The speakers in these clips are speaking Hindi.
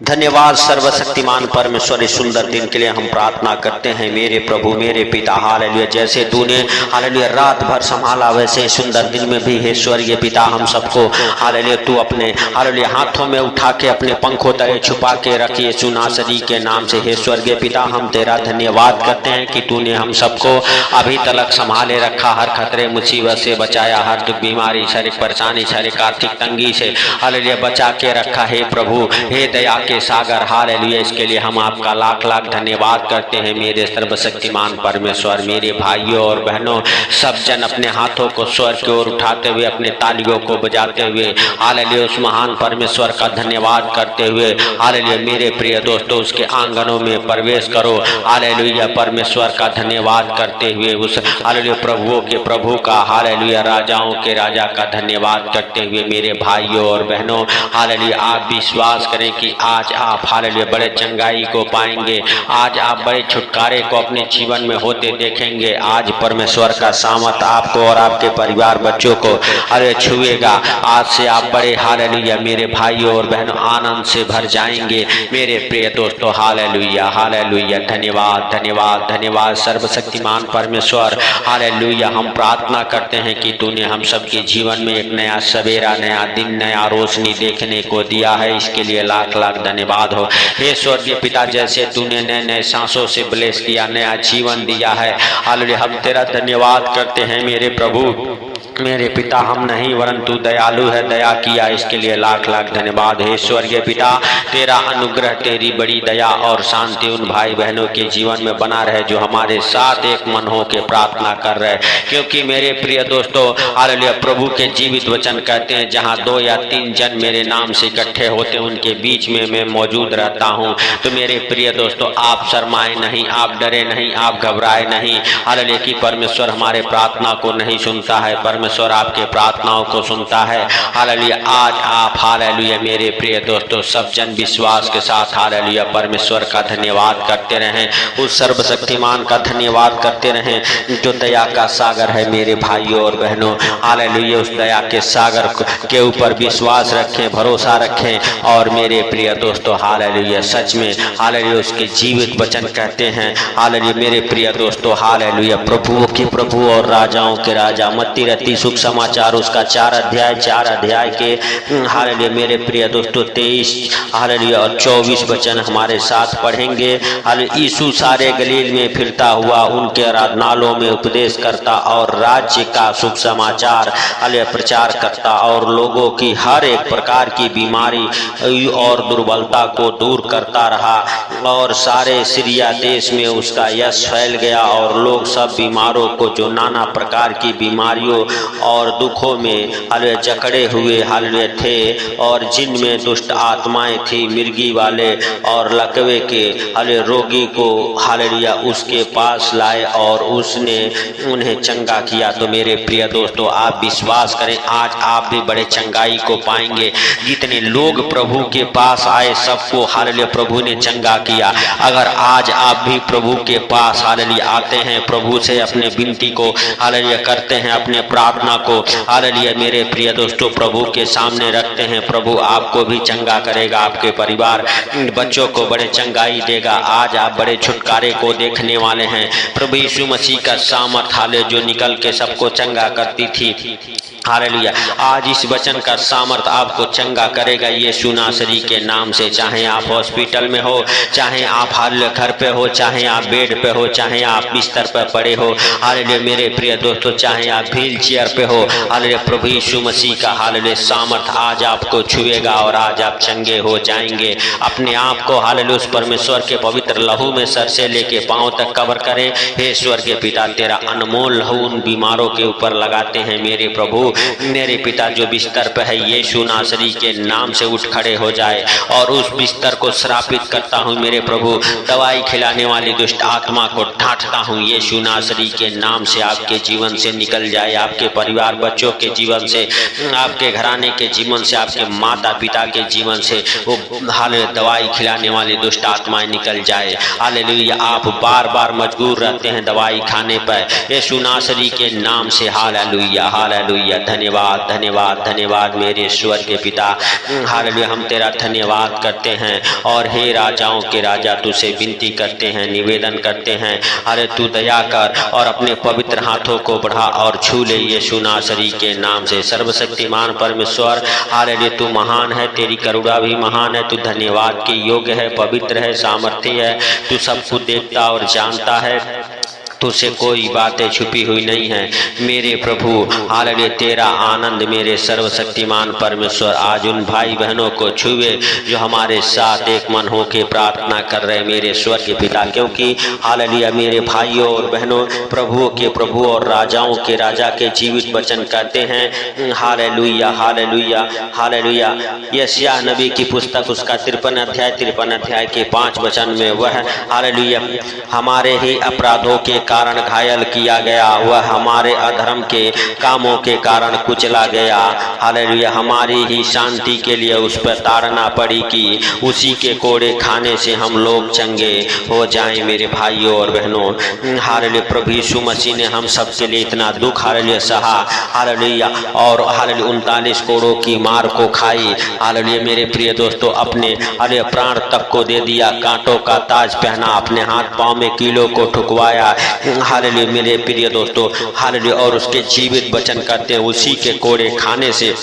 धन्यवाद सर्वशक्तिमान परमेश्वर, इस सुंदर दिन के लिए हम प्रार्थना करते हैं मेरे प्रभु मेरे पिता। हालेलुया। जैसे तूने हालेलुया रात भर संभाला, वैसे सुंदर दिन में भी हे स्वर्गीय पिता हम सबको हालेलुया तू अपने हालेलुया हाथों में उठा के अपने पंखों तले छुपा के रख यीशु नासरी के नाम से। हे स्वर्गीय पिता हम तेरा धन्यवाद करते हैं कि तूने हम सबको अभी तक संभाले रखा, हर खतरे मुसीबत से बचाया, हर दुख बीमारी शारीरिक परेशानी शारीरिक आर्थिक तंगी से हालेलुया बचा के रखा। हे प्रभु हे दया के सागर हालेलुया, इसके लिए हम आपका लाख लाख धन्यवाद करते हैं मेरे सर्वशक्तिमान परमेश्वर। मेरे भाइयों और बहनों सब जन अपने हाथों को स्वर्ग की ओर उठाते हुए अपने तालियों को बजाते हुए हालेलुया उस महान परमेश्वर का धन्यवाद करते हुए हालेलुया मेरे प्रिय दोस्तों उसके आंगनों में प्रवेश करो। हालेलुया परमेश्वर का धन्यवाद करते हुए उस हालेलुया प्रभुओं के प्रभु का हालेलुया राजाओं के राजा का धन्यवाद करते हुए मेरे भाइयों और बहनों हालेलुया आप विश्वास करें कि आज आप हालेलुया बड़े चंगाई को पाएंगे, आज आप बड़े छुटकारे को अपने जीवन में होते देखेंगे। आज परमेश्वर का सामर्थ आपको और आपके परिवार बच्चों को अरे छुएगा। आज से आप बड़े हालेलुया मेरे भाइयों और बहनों आनंद से भर जाएंगे मेरे प्रिय दोस्तों। हालेलुया हालेलुया धन्यवाद धन्यवाद धन्यवाद सर्वशक्तिमान परमेश्वर। हालेलुया हम प्रार्थना करते हैं कि तूने हम सबके जीवन में एक नया सवेरा, नया दिन, नया रोशनी देखने को दिया है, इसके लिए लाख लाख धन्यवाद हो। हे स्वर्गीय पिता जैसे तूने नए नए सांसों से ब्लेस किया, नया जीवन दिया है हालेलुया हम तेरा धन्यवाद करते हैं मेरे प्रभु मेरे पिता। हम नहीं वरन तू दयालु है, दया किया, इसके लिए लाख लाख धन्यवाद। हे स्वर्गीय पिता तेरा अनुग्रह तेरी बड़ी दया और शांति उन भाई बहनों के जीवन में बना रहे जो हमारे साथ एक मन हो के प्रार्थना कर रहे, क्योंकि मेरे प्रिय दोस्तों हालेलुया प्रभु के जीवित वचन कहते हैं जहाँ 2 या 3 जन मेरे नाम से इकट्ठे होते उनके बीच में मैं मौजूद रहता हूँ। तो मेरे प्रिय दोस्तों आप शर्माए नहीं, आप डरे नहीं, आप घबराए नहीं हालेलुया कि परमेश्वर हमारे प्रार्थना को नहीं सुनता है, परमेश्वर आपके प्रार्थनाओं को सुनता है। हालेलुया आज आप हालेलुया मेरे प्रिय दोस्तों सब जन विश्वास के साथ हालेलुया परमेश्वर का धन्यवाद करते रहें, उस सर्वशक्तिमान का धन्यवाद करते रहें जो दया का सागर है मेरे भाइयों और बहनों। हालेलुया उस दया के सागर के ऊपर विश्वास रखें, भरोसा रखें और मेरे प्रिय दोस्तों हालेलुया सच में हालेलुया उसके जीवित वचन कहते हैं हालेलुया मेरे प्रिय दोस्तों हालेलुया प्रभुओं के प्रभु और राजाओं के राजा। मत्ती रत्ती शुभ समाचार उसका 4 अध्याय के हालेलुया मेरे प्रिय दोस्तों 23 हालेलुया और 24 वचन हमारे साथ पढ़ेंगे। हालेलुया यीशु सारे गलील में फिरता हुआ उनके आराधनालयों में उपदेश करता और राज्य का शुभ समाचार हालेलुया प्रचार करता और लोगों की हर एक प्रकार की बीमारी और दुर्बलता को दूर करता रहा और सारे सीरिया देश में उसका यश फैल गया और लोग सब बीमारों को जो नाना प्रकार की बीमारियों और दुखों में हालेलुया जकड़े हुए हालेलुया थे और जिनमें दुष्ट आत्माएं थी, मिर्गी वाले और लकवे के हालेलुया रोगी को हालेलुया उसके पास लाए और उसने उन्हें चंगा किया। तो मेरे प्रिय दोस्तों आप विश्वास करें आज आप भी बड़े चंगाई को पाएंगे। जितने लोग प्रभु के पास आए सबको हालेलुया प्रभु ने चंगा किया। अगर आज आप भी प्रभु के पास हालेलुया आते हैं, प्रभु से अपने विनती को हालेलुया करते हैं, अपने प्रार्थना को हालेलुया मेरे प्रिय दोस्तों प्रभु के सामने रखते हैं, प्रभु आपको भी चंगा करेगा, आपके परिवार बच्चों को बड़े चंगाई देगा। आज आप बड़े छुटकारे को देखने वाले हैं। प्रभु यीशु मसीह का सामर्थ हालेलुया जो निकल के सबको चंगा करती थी हालेलुया आज इस वचन का सामर्थ आपको चंगा करेगा यीशु नासरी के नाम से। चाहे आप हॉस्पिटल में हो, चाहे आप हालेलुया घर पे हो, चाहे आप बेड पे हो, चाहे आप बिस्तर पर पड़े हो हालेलुया मेरे प्रिय दोस्तों, चाहे आप व्हील चेयर पे हो हालेलुया प्रभु यीशु मसीह का हालेलुया सामर्थ आज आपको छुएगा और आज आप चंगे हो जाएंगे। अपने आप को हालेलुया उस परमेश्वर के पवित्र लहू में सर से लेके पांव तक कवर करें। हे स्वर्गीय पिता तेरा अनमोल लहू उन बीमारों के ऊपर लगाते हैं मेरे प्रभु मेरे पिता। जो बिस्तर पे है यीशु नासरी के नाम से उठ खड़े हो जाए और उस बिस्तर को श्रापित करता हूँ मेरे प्रभु। दवाई खिलाने वाली दुष्ट आत्मा को डांटता हूँ यीशु नासरी के नाम से, आपके जीवन से निकल जाए, आपके परिवार बच्चों के जीवन से, आपके घराने के जीवन से, आपके माता पिता के जीवन से वो हालेलुया दवाई खिलाने वाली दुष्ट आत्माएं निकल जाए। हालेलुया आप बार बार मजबूर रहते हैं दवाई खाने पर यीशु नासरी के नाम से। हालेलुया हालेलुया धन्यवाद धन्यवाद धन्यवाद मेरे ईश्वर के पिता। हालेलुया, हम तेरा धन्यवाद करते हैं और हे राजाओं के राजा तुझसे विनती करते हैं, निवेदन करते हैं, अरे तू दया कर और अपने पवित्र हाथों को बढ़ा और छू ले यीशु नासरी के नाम से। सर्वशक्तिमान परमेश्वर हालेलुया, तू महान है, तेरी करुणा भी महान है, तू धन्यवाद के योग्य है, पवित्र है, सामर्थ्य है, तू सब कुछ देखता और जानता है, तुझसे कोई बातें छुपी हुई नहीं है मेरे प्रभु। हालेलुया, तेरा आनंद मेरे सर्वशक्तिमान परमेश्वर आज उन भाई बहनों को छुए जो हमारे साथ एक मन होके प्रार्थना कर रहे मेरे ईश्वर के पिता, क्योंकि हालेलुया मेरे भाइयों और बहनों प्रभुओं के प्रभु और राजाओं के राजा के जीवित वचन कहते हैं। हालेलुया हालेलुया हालेलुया, यशायाह नबी की पुस्तक उसका 53 अध्याय के 5 वचन में वह हालेलुया हमारे ही अपराधों के कारण घायल किया गया, वह हमारे अधर्म के कामों के कारण कुचला गया। हालेलुया, हमारी ही शांति के लिए उस पर ताड़ना पड़ी कि उसी के कोड़े खाने से हम लोग चंगे हो जाएं मेरे भाइयों और बहनों। हालेलुया, प्रभु यीशु मसीह ने हम सबके लिए इतना दुख हालेलुया सहा, हालेलुया, और हालेलुया 39 कोड़ों की मार को खाई। हालेलुया मेरे प्रिय दोस्तों, अपने हालेलुया प्राण तक को दे दिया, कांटों का ताज पहना, अपने हाथ पांव में कीलों को ठुकवाया। हालेलुया मेरे प्रिय दोस्तों, हालेलुया, और उसके जीवित वचन करते हैं उसी के कोड़े खाने से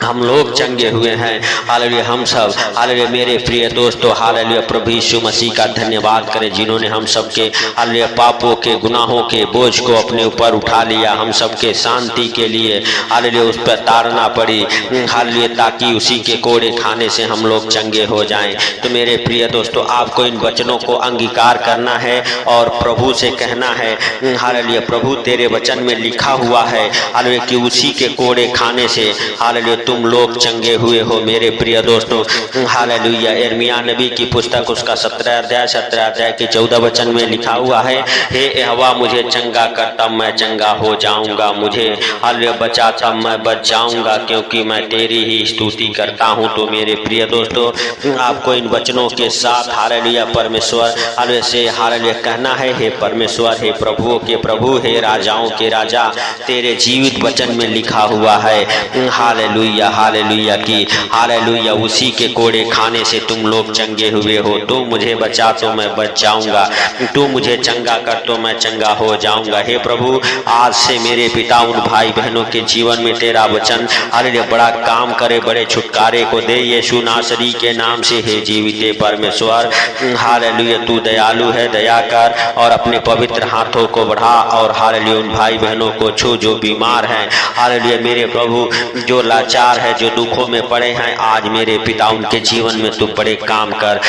हम लोग चंगे हुए हैं। हालेलुया, हम सब हालेलुया मेरे प्रिय दोस्तों, हालेलुया प्रभु यीशु मसीह का धन्यवाद करें जिन्होंने हम सबके हालेलुया पापों के गुनाहों के बोझ को अपने ऊपर उठा लिया। हम सबके शांति के लिए हालेलुया उस पर ताड़ना पड़ी, हालेलुया, ताकि उसी के कोड़े खाने से हम लोग चंगे हो जाएं। तो मेरे प्रिय दोस्तों, आपको इन वचनों को अंगीकार करना है और प्रभु से कहना है, हालेलुया प्रभु तेरे वचन में लिखा हुआ है हालेलुया कि उसी के कोड़े खाने से हालेलुया तुम लोग चंगे हुए हो मेरे प्रिय दोस्तों। हालेलुया, यिर्मयाह नबी की पुस्तक उसका 17 अध्याय के 14 वचन में लिखा हुआ है, हे यहोवा मुझे चंगा कर तब मैं चंगा हो जाऊंगा, मुझे हालेलुया बचा तब मैं बच जाऊंगा, क्योंकि मैं तेरी ही स्तुति करता हूं। तो मेरे प्रिय दोस्तों, आपको इन वचनों के साथ हालेलुया परमेश्वर हालेलुया से हालेलुया कहना है, हे परमेश्वर, हे प्रभुओं के प्रभु, हे राजाओं के राजा, तेरे जीवित वचन में लिखा हुआ है हालेलुया हालेलुया कि हालेलुया उसी के कोड़े खाने से तुम लोग चंगे हुए हो। तू मुझे बचा तो मैं बच जाऊंगा, तू मुझे चंगा कर तो मैं चंगा हो जाऊंगा। हे प्रभु, आज से मेरे पिता उन भाई बहनों के जीवन में तेरा वचन हालेलुया बड़ा काम करे, बड़े छुटकारे को दे यीशु नासरी के नाम से। हे जीवित परमेश्वर हालेलुया, तू दयालु है, दया कर और अपने पवित्र हाथों को बढ़ा और हालेलुया उन भाई बहनों को छू जो बीमार हैं। हालेलुया मेरे प्रभु, जो लाचार है, जो दुखों में पड़े हैं, आज मेरे पिता उनके जीवन में तू बड़े काम कर।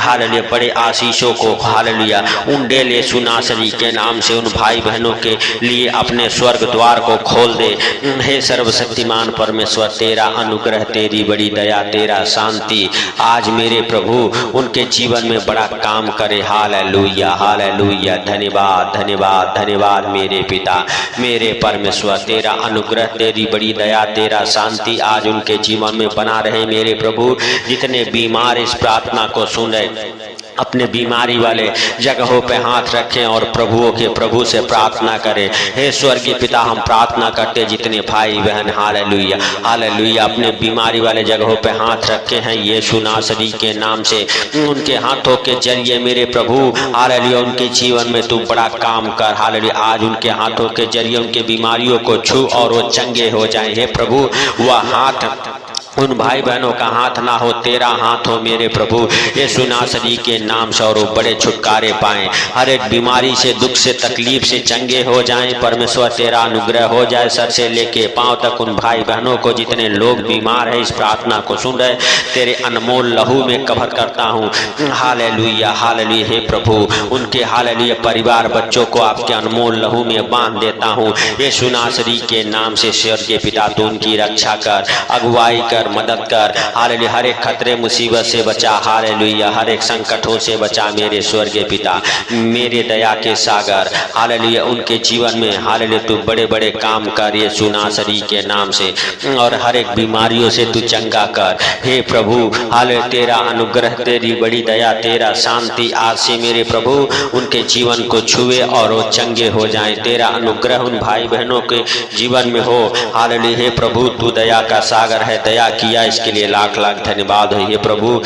हालेलुया बड़े आशीषों को हालेलुया उन डेल यीशु नासरी के नाम से उन भाई बहनों के लिए अपने स्वर्ग द्वार को खोल दे। हे सर्वशक्तिमान परमेश्वर, तेरा अनुग्रह, तेरी बड़ी दया, तेरा शांति आज मेरे प्रभु उनके जीवन में बड़ा काम करे। हालेलुया हालेलुया, धन्यवाद धन्यवाद धन्यवाद मेरे पिता मेरे परमेश्वर, तेरा अनुग्रह, तेरी बड़ी दया, तेरा शांति आज उनके जीवन में बना रहे मेरे प्रभु। जितने बीमार इस प्रार्थना को सुन रहे अपने बीमारी वाले जगहों पे हाथ रखें और प्रभुओं के प्रभु से प्रार्थना करें। हे स्वर्गीय पिता, हम प्रार्थना करते जितने भाई बहन हालेलुया हालेलुया अपने बीमारी वाले जगहों पे हाथ रखे हैं यीशु नासरी के नाम से, उनके हाथों के जरिए मेरे प्रभु हालेलुया उनके जीवन में तू बड़ा काम कर। हालेलुया आज उनके हाथों के जरिए उनके बीमारियों को छू और वो चंगे हो जाएं। हे प्रभु, वह हाथ उन भाई बहनों का हाथ ना हो, तेरा हाथ हो मेरे प्रभु यीशु नासरी के नाम से, और वो बड़े छुटकारे पाएं, हर एक बीमारी से, दुख से, तकलीफ से चंगे हो जाएं। परमेश्वर तेरा अनुग्रह हो जाए सर से लेके पांव तक उन भाई बहनों को, जितने लोग बीमार है इस प्रार्थना को सुन रहे, तेरे अनमोल लहू में कवर करता हूँ। हालेलुया हालेलुया हे प्रभु, उनके हालेलुया परिवार बच्चों को आपके अनमोल लहू में बांध देता हूँ यीशु नासरी के नाम से। स्वर्गीय पिता, तू उनकी रक्षा कर, अगुवाई कर, मदद कर। हालेलुया, हर एक खतरे मुसीबत से बचा। हालेलुया, हर एक संकटों से बचा मेरे स्वर्गीय पिता, मेरे दया के सागर। हालेलुया, उनके जीवन में हालेलुया तू बड़े बड़े काम कर यीशु नासरी के नाम से, और हर एक बीमारियों से तू चंगा कर। हे प्रभु, हालेलुया, तेरा अनुग्रह, तेरी बड़ी दया, तेरा शांति आज से मेरे प्रभु उनके जीवन को छुए और वो चंगे हो जाएं। तेरा अनुग्रह उन भाई बहनों के जीवन में हो। हालेलुया, हे प्रभु तू दया का सागर है, दया किया इसके लिए लाख लाख धन्यवाद है। हे प्रभु,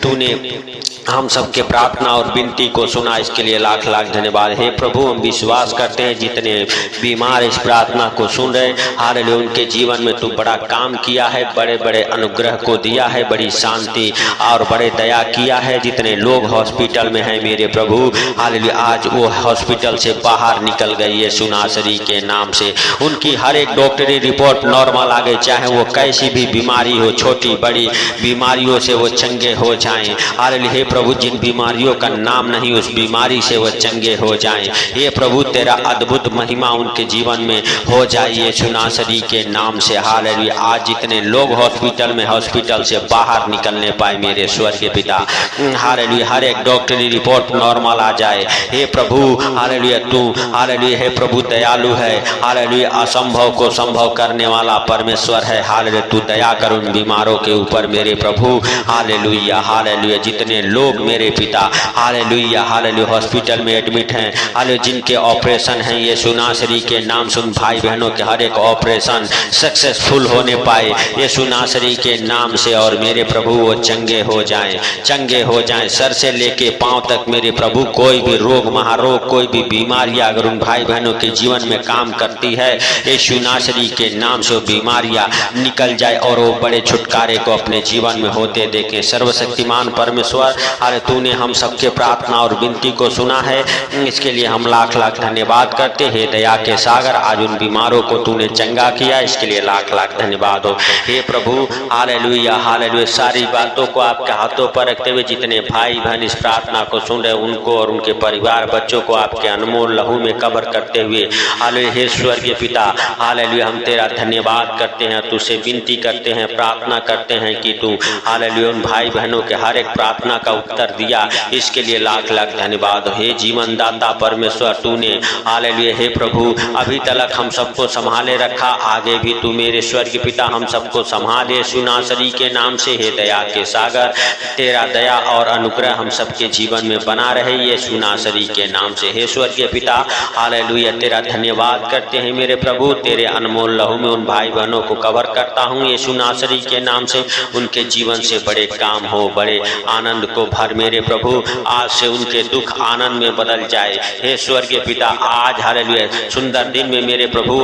तूने हम सबके प्रार्थना और विनती को सुना, इसके लिए लाख लाख धन्यवाद। हे प्रभु, हम विश्वास करते हैं जितने बीमार इस प्रार्थना को सुन रहे, हालेलुया, उनके जीवन में तू बड़ा काम किया है, बड़े बड़े अनुग्रह को दिया है, बड़ी शांति और बड़े दया किया है। जितने लोग हॉस्पिटल में हैं मेरे प्रभु, हालेलुया, आज वो हॉस्पिटल से बाहर निकल गई यीशु नासरी के नाम से। उनकी हर एक डॉक्टरी रिपोर्ट नॉर्मल आ गई, चाहे वो कैसी भी बीमारी हो, छोटी बड़ी बीमारियों से वो चंगे हो जाएं। हालेलुया, हे प्रभु, जिन बीमारियों का नाम नहीं उस बीमारी से वो चंगे हो जाएं। हे प्रभु, तेरा अद्भुत महिमा उनके जीवन में हो जाए यीशु नासरी के नाम से। हालेलुया, आज जितने लोग हॉस्पिटल में, हॉस्पिटल से बाहर निकलने पाए मेरे स्वर्गीय पिता, हालेलुया, हर एक डॉक्टरी रिपोर्ट नॉर्मल आ जाए। हे प्रभु, हालेलुया, तू हालेलुया हे प्रभु दयालु है। हालेलुया, असंभव को संभव करने वाला परमेश्वर है। हालेलुया, तू दया कर उन बीमारों के ऊपर मेरे प्रभु। हालेलुया, हालेलुया, जितने लोग मेरे पिता हालेलुया हालेलुया हॉस्पिटल में एडमिट हैं, हालेलुया, जिनके ऑपरेशन हैं यीशु नासरी के नाम से, उन भाई बहनों के हर एक ऑपरेशन सक्सेसफुल होने पाए यीशु नासरी के नाम से, और मेरे प्रभु वो चंगे हो जाएं, चंगे हो जाएं, सर से लेके पांव तक मेरे प्रभु। कोई भी रोग महारोग, कोई भी बीमारियां अगर उन भाई बहनों के जीवन में काम करती है यीशु नासरी के नाम से, वो बीमारियां निकल जाए और वो बड़े छुटकारे को अपने जीवन में होते देखें। सर्वशक्तिमान परमेश्वर, अरे तूने हम सबके प्रार्थना और विनती को सुना है, इसके लिए हम लाख लाख धन्यवाद करते हैं। दया के सागर, आज उन बीमारों को तूने चंगा किया, इसके लिए लाख लाख धन्यवाद हो। हे प्रभु, हालेलुया हालेलुया, सारी बातों को आपके हाथों पर रखते हुए जितने भाई बहन इस प्रार्थना को सुन रहे उनको और उनके परिवार बच्चों को आपके अनमोल लहू में कवर करते हुए, हालेलुया, हे स्वर्गीय पिता, हालेलुया, हम तेरा धन्यवाद करते हैं, तुझसे विनती करते हैं, प्रार्थना करते हैं कि तू हालेलुया उन भाई बहनों के हर एक प्रार्थना का उत्तर दिया, इसके लिए लाख लाख धन्यवाद। हे जीवन दाता परमेश्वर, तूने हालेलुया हे प्रभु अभी तक हम सबको संभाले रखा, आगे भी तू मेरे स्वर्गीय पिता हम सबको संभाले यीशु नासरी के नाम से। हे दया के सागर, तेरा दया और अनुग्रह हम सबके जीवन में बना रहे यीशु नासरी के नाम से। हे स्वर्गीय पिता, हालेलुया, तेरा धन्यवाद करते हैं मेरे प्रभु, तेरे अनमोल लहू में उन भाई बहनों को कवर करता हूँ यीशु नासरी के नाम से। उनके जीवन से बड़े काम हो, बड़े आनंद को भर मेरे प्रभु, आज से उनके दुख आनंद में बदल जाए। हे स्वर्गीय पिता, आज हालेलुया सुंदर दिन में मेरे प्रभु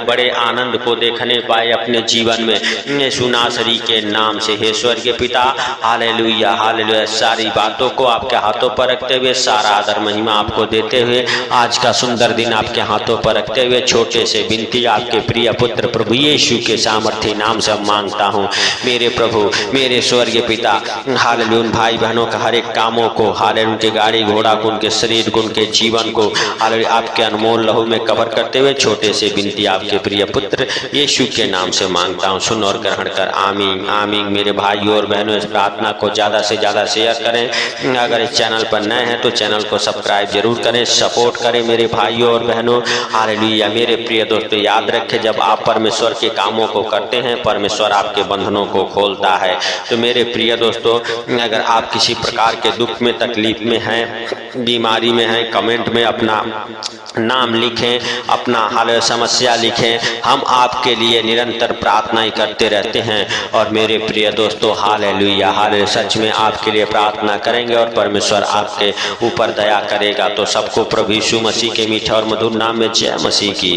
बड़े आनंद को देखने पाए अपने जीवन में यीशु नासरी के नाम से। हे स्वर्गीय पिता, हालेलुया हालेलुया, सारी बातों को आपके हाथों पर रखते हुए, सारा आदर महिमा आपको देते हुए, आज का सुंदर दिन आपके हाथों पर रखते हुए, छोटे से विनती आपके प्रिय पुत्र प्रभु यीशु के सामर्थ्य नाम से मांगता हूँ मेरे प्रभु, मेरे स्वर्गीय पिता। हालेलुया, उन भाई बहनों का हर एक कामों को, हालेलुया, उनके गाड़ी घोड़ा को, उनके शरीर को, उनके जीवन को हालेलुया आपके अनमोल लहू में कवर करते हुए, छोटे से विनती आपके प्रिय पुत्र यीशु के नाम से मांगता हूँ। सुन और ग्रहण कर, आमीन आमीन। मेरे भाइयों और बहनों, इस प्रार्थना को ज़्यादा से ज़्यादा शेयर करें। अगर इस चैनल पर नए हैं तो चैनल को सब्सक्राइब जरूर करें, सपोर्ट करें मेरे भाइयों और बहनों। हालेलुया, मेरे प्रिय दोस्तों, याद रखें, जब आप परमेश्वर के कामों को करते हैं, परमेश्वर आपके बंधनों को खोलता है। तो मेरे प्रिय दोस्तों, अगर आप किसी प्रकार के दुख में, तकलीफ में हैं, बीमारी में हैं, कमेंट में अपना नाम लिखें, अपना हाल समस्या लिखें, हम आपके लिए निरंतर प्रार्थनाएं करते रहते हैं। और मेरे प्रिय दोस्तों, हालेलुया हालेलुया, सच में आपके लिए प्रार्थना करेंगे और परमेश्वर आपके ऊपर दया करेगा। तो सबको प्रभु यीशु मसीह के मीठे और मधुर नाम में जय मसीह की।